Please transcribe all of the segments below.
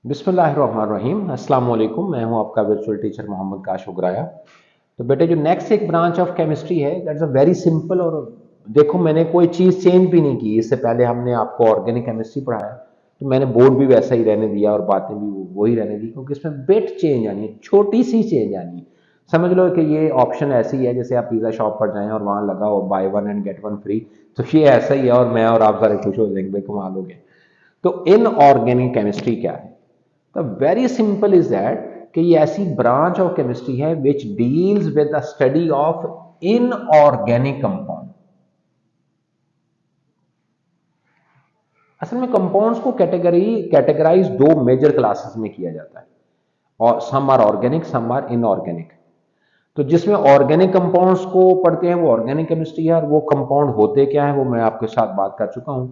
बिस्मिल्लाहिर्रहमानिर्रहीम। अस्सलाम वालेकुम। मैं हूं आपका वर्चुअल टीचर मोहम्मद काश उगराया। तो बेटे जो नेक्स्ट एक ब्रांच ऑफ केमिस्ट्री है दैट्स अ वेरी सिंपल। और देखो मैंने कोई चीज़ चेंज भी नहीं की। इससे पहले हमने आपको ऑर्गेनिक केमिस्ट्री पढ़ाया तो मैंने बोर्ड भी वैसा ही रहने दिया और बातें भी वही रहने दी, क्योंकि इसमें बिट चेंज आनी है, छोटी सी चेंज आनी है। समझ लो कि ये ऑप्शन ऐसी है जैसे आप पिज़्ज़ा शॉप पर जाएं और वहाँ लगा हो by one and get one free. तो ये ऐसा ही है और मैं और आप सारे खुश हो जाएंगे, भाई कमाल हो गया। तो इनऑर्गेनिक केमिस्ट्री क्या है? The very simple is that कि ये ऐसी ब्रांच ऑफ केमिस्ट्री है which deals with the study of inorganic compound. असल में कंपाउंड्स को कैटेगराइज दो मेजर क्लासेस में किया जाता है, और some are organic, some are inorganic. तो जिसमें ऑर्गेनिक कंपाउंड्स को पढ़ते हैं वो ऑर्गेनिक केमिस्ट्री है, और वो कंपाउंड होते क्या है वो मैं आपके साथ बात कर चुका हूं।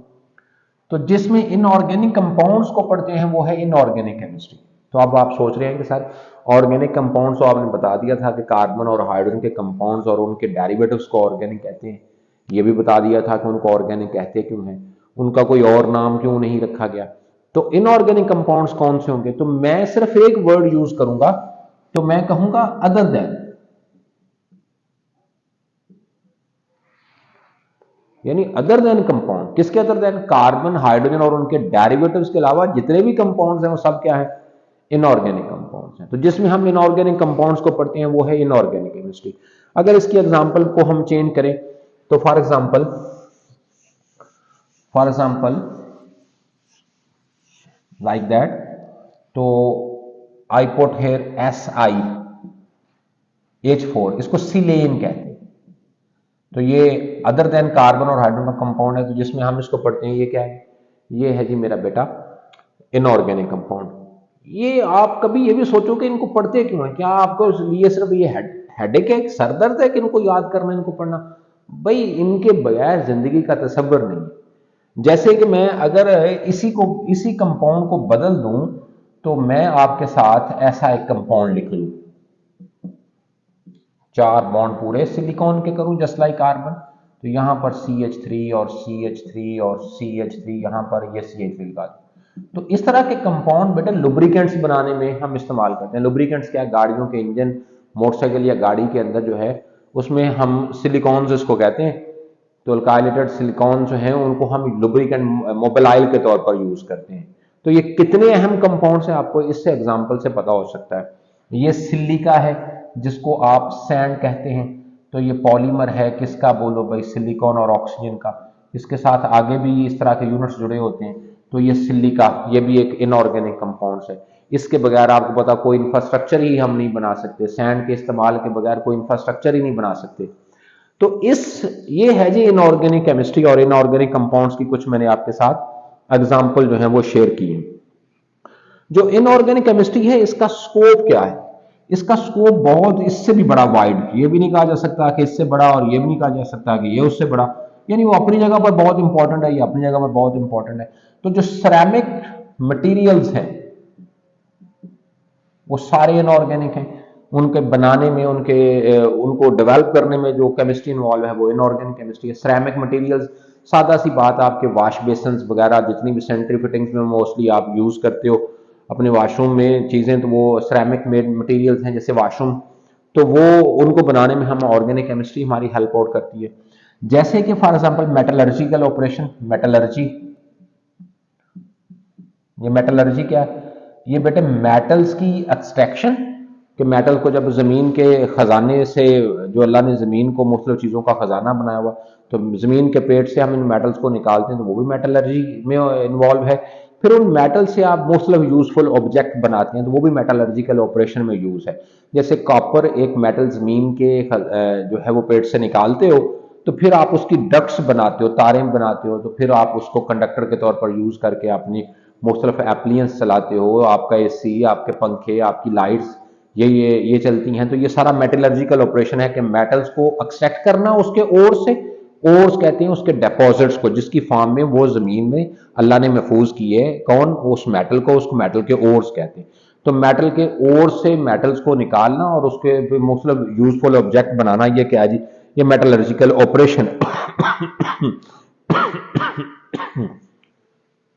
तो जिसमें इनऑर्गेनिक कंपाउंड्स को पढ़ते हैं वो है इनऑर्गेनिक केमिस्ट्री। तो अब आप सोच रहे हैं कि सर ऑर्गेनिक कंपाउंड्स तो आपने बता दिया था कि कार्बन और हाइड्रोजन के कंपाउंड्स और उनके डेरिवेटिव्स को ऑर्गेनिक कहते हैं, ये भी बता दिया था कि उनको ऑर्गेनिक कहते क्यों हैं, उनका कोई और नाम क्यों नहीं रखा गया। तो इनऑर्गेनिक कंपाउंड्स कौन से होंगे? तो मैं सिर्फ एक वर्ड यूज करूंगा, तो मैं कहूंगा अदर देन। यानी अदर देन कंपाउंड, किसके अदर देन? कार्बन, हाइड्रोजन और उनके डेरिवेटिव्स के अलावा जितने भी कंपाउंड्स हैं वो सब क्या है? इनऑर्गेनिक कंपाउंड्स हैं। तो जिसमें हम इनऑर्गेनिक कंपाउंड्स को पढ़ते हैं वो है इनऑर्गेनिक केमिस्ट्री। अगर इसकी एग्जांपल को हम चेंज करें तो फॉर एग्जांपल लाइक दैट, तो आई पुट हेयर SiH4, इसको सिलेन कहते हैं। तो ये अदर देन कार्बन और हाइड्रोजन का कंपाउंड है, तो जिसमें हम इसको पढ़ते हैं ये क्या है? ये है जी मेरा बेटा इनऑर्गेनिक कंपाउंड। ये आप कभी ये भी सोचो कि इनको पढ़ते क्यों है? क्या आपको लिए सिर्फ ये हेडेक है, सर दर्द है कि इनको याद करना, इनको पढ़ना? भाई इनके बगैर जिंदगी का तसव्वुर नहीं है। जैसे कि मैं अगर इसी कंपाउंड को बदल दूं तो मैं आपके साथ ऐसा एक कंपाउंड लिख लूं, चार बॉन्ड पूरे सिलिकॉन के करूं जस्ट लाइक कार्बन, तो यहां पर CH3 और CH3 और CH3, यहां पर ये CH3 का। तो इस तरह के कंपाउंड बेटा लुब्रिकेंट्स बनाने में हम इस्तेमाल करते हैं। लुब्रिकेंट्स क्या है? गाड़ियों के इंजन, मोटरसाइकिल या गाड़ी के अंदर जो है उसमें हम सिलिकॉन्स इसको कहते हैं। तो अल्काइलेटेड सिलिकॉन जो है उनको हम लुब्रिकेंट मोबिलाइल के तौर पर यूज करते हैं। तो ये कितने अहम कंपाउंड्स हैं आपको इससे एग्जाम्पल से पता हो सकता है। ये सिलिका है जिसको आप सैंड कहते हैं। तो ये पॉलीमर है किसका? बोलो भाई, सिलिकॉन और ऑक्सीजन का। इसके साथ आगे भी इस तरह के यूनिट्स जुड़े होते हैं। तो ये सिलिका, ये भी एक इनऑर्गेनिक कंपाउंड्स है। इसके बगैर आपको पता कोई इंफ्रास्ट्रक्चर ही हम नहीं बना सकते, सैंड के इस्तेमाल के बगैर कोई इंफ्रास्ट्रक्चर ही नहीं बना सकते। तो ये है जी इनऑर्गेनिक केमिस्ट्री, और इनऑर्गेनिक कंपाउंड्स की कुछ मैंने आपके साथ एग्जांपल जो है वो शेयर किए। जो इनऑर्गेनिक केमिस्ट्री है इसका स्कोप क्या है? इसका स्कोप बहुत इससे भी बड़ा वाइड, ये भी नहीं कहा जा सकता कि इससे बड़ा और ये भी नहीं कहा जा सकता कि ये उससे बड़ा। यानी वो अपनी जगह पर बहुत इंपॉर्टेंट है, ये अपनी जगह पर बहुत इंपॉर्टेंट है। तो जो सिरेमिक मटेरियल्स हैं वो सारे इनऑर्गेनिक हैं। उनके बनाने में, उनको डेवलप करने में जो केमिस्ट्री इन्वॉल्व है वो इनऑर्गेनिक केमिस्ट्री है। सिरेमिक मटेरियल्स, सादा सी बात, आपके वॉश बेसन वगैरह जितनी भी सेंट्री फिटिंग्स में मोस्टली आप यूज करते हो अपने वॉशरूम में चीजें, तो वो सिरेमिक मेड मटेरियल्स हैं जैसे वॉशरूम। तो वो उनको बनाने में हम ऑर्गेनिक केमिस्ट्री हमारी हेल्प आउट करती है। जैसे कि for example metallurgical operation, metallurgy. ये मेटलर्जी क्या है? ये बेटे मेटल्स की एक्सट्रैक्शन, कि मेटल को जब जमीन के खजाने से, जो अल्लाह ने जमीन को मुख्तलिफ चीजों का खजाना बनाया हुआ, तो जमीन के पेट से हम इन मेटल्स को निकालते हैं, तो वो भी मेटलर्जी में इन्वॉल्व है। फिर उन मेटल से आप मुख्तलिफ यूजफुल ऑब्जेक्ट बनाते हैं, तो वो भी मेटलर्जिकल ऑपरेशन में यूज है। जैसे कॉपर एक मेटल जमीन के जो है वो पेट से निकालते हो, तो फिर आप उसकी डक्ट्स बनाते हो, तारें बनाते हो, तो फिर आप उसको कंडक्टर के तौर पर यूज करके अपनी मुख्तलिफ एप्लियंस चलाते हो। आपका AC, आपके पंखे, आपकी लाइट्स, ये चलती हैं। तो ये सारा मेटलर्जिकल ऑपरेशन है कि मेटल्स को एक्सट्रैक्ट करना उसके ओर से। ओर्स कहते हैं उसके डिपॉजिट्स को, जिसकी फॉर्म में वो जमीन में अल्लाह ने महफूज किए है। कौन? उस मेटल को, उसको मेटल के ओर्स कहते हैं। तो मेटल के ओर से मेटल्स को निकालना और उसके मुख्तलिफ यूजफुल ऑब्जेक्ट बनाना, ये क्या है जी? ये मेटलर्जिकल ऑपरेशन।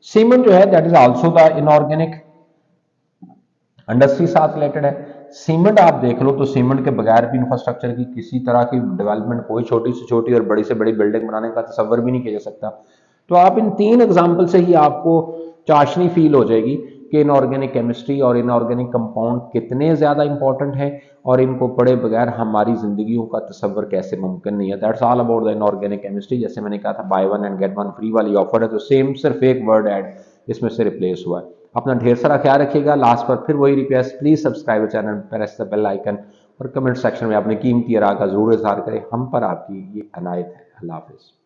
सीमेंट जो है that is also the inorganic industry साथ रिलेटेड है। सीमेंट आप देख लो तो सीमेंट के बगैर भी इंफ्रास्ट्रक्चर की किसी तरह की डेवलपमेंट, कोई छोटी से छोटी और बड़ी से बड़ी बिल्डिंग बनाने का तस्वर भी नहीं किया जा सकता। तो आप इन 3 एग्जाम्पल से ही आपको चाशनी फील हो जाएगी कि इनऑर्गेनिक केमिस्ट्री और इनऑर्गेनिक कंपाउंड कितने ज़्यादा इंपॉर्टेंट है और इनको पढ़े बगैर हमारी जिंदगियों का तस्वर कैसे मुमकिन नहीं है। That's all about the inorganic chemistry. जैसे मैंने कहा था बाय 1 एंड गेट 1 फ्री वाली ऑफर है, तो सेम सिर्फ एक वर्ड ऐड इसमें से रिप्लेस हुआ है। अपना ढेर सारा ख्याल रखिएगा। लास्ट पर फिर वही request, please subscribe channel, press the bell icon और कमेंट सेक्शन में अपनी कीमती राय का जरूर इजहार करें। हम पर आपकी ये अनायत है। अल्लाह हाफिज।